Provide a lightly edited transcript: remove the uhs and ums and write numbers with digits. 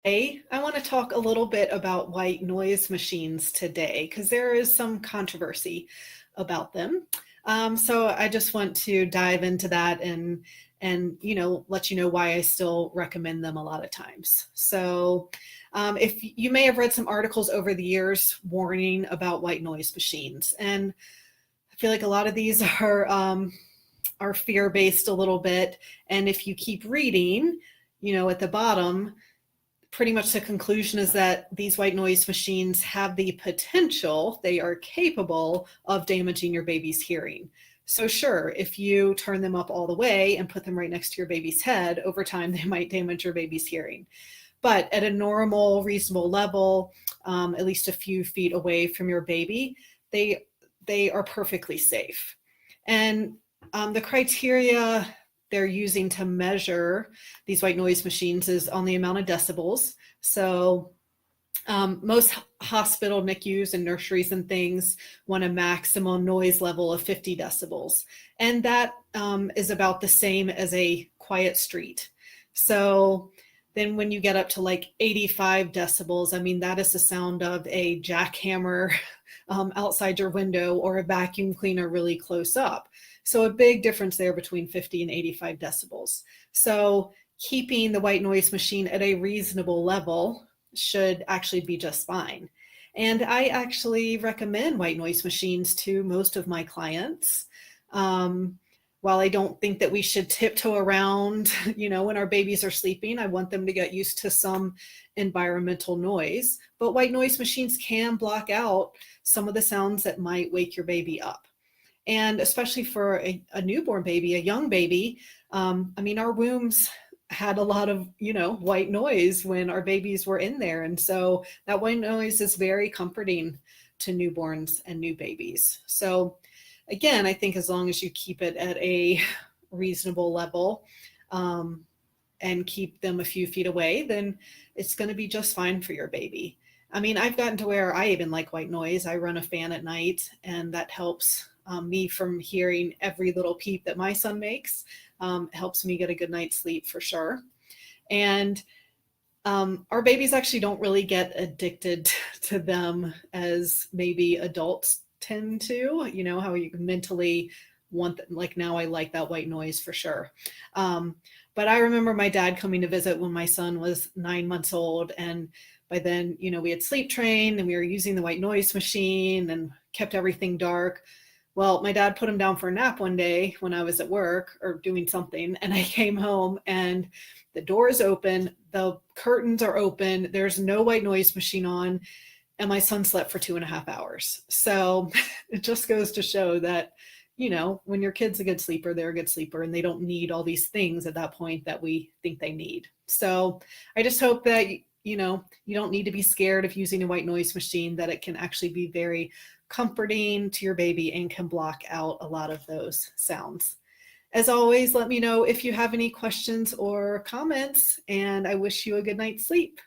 Hey, I want to talk a little bit about white noise machines today because there is some controversy about them. So I just want to dive into that and let you know why I still recommend them a lot of times. So if you may have read some articles over the years warning about white noise machines, and I feel like a lot of these are fear based a little bit. And if you keep reading, at the bottom pretty much the conclusion is that these white noise machines have the potential, they are capable of damaging your baby's hearing. So, sure, if you turn them up all the way and put them right next to your baby's head, over time they might damage your baby's hearing. But at a normal, reasonable level, at least a few feet away from your baby, they they are perfectly safe. And the criteria they're using to measure these white noise machines is on the amount of decibels. So most hospital NICUs and nurseries and things want a maximum noise level of 50 decibels. And that is about the same as a quiet street. So then when you get up to like 85 decibels, I mean, that is the sound of a jackhammer outside your window or a vacuum cleaner really close up. So a big difference there between 50 and 85 decibels. So keeping the white noise machine at a reasonable level should actually be just fine. And I actually recommend white noise machines to most of my clients. Um, while I don't think that we should tiptoe around, when our babies are sleeping, I want them to get used to some environmental noise. But white noise machines can block out some of the sounds that might wake your baby up. And especially for a newborn baby, a young baby, I mean, our wombs had a lot of, white noise when our babies were in there. And so that white noise is very comforting to newborns and new babies. So again, I think as long as you keep it at a reasonable level and keep them a few feet away, then it's going to be just fine for your baby. I mean, I've gotten to where I even like white noise. I run a fan at night, and that helps me from hearing every little peep that my son makes. Helps me get a good night's sleep for sure. And our babies actually don't really get addicted to them as maybe adults tend to, how you mentally want, like now I like that white noise for sure. But I remember my dad coming to visit when my son was 9 months old. And by then, we had sleep trained and we were using the white noise machine and kept everything dark. Well, my dad put him down for a nap one day when I was at work or doing something, and I came home and the door is open, the curtains are open, there's no white noise machine on, and my son slept for 2.5 hours. So it just goes to show that, when your kid's a good sleeper, they're a good sleeper, and they don't need all these things at that point that we think they need. So I just hope that, you don't need to be scared of using a white noise machine, that it can actually be very comforting to your baby and can block out a lot of those sounds. As always, let me know if you have any questions or comments, and I wish you a good night's sleep.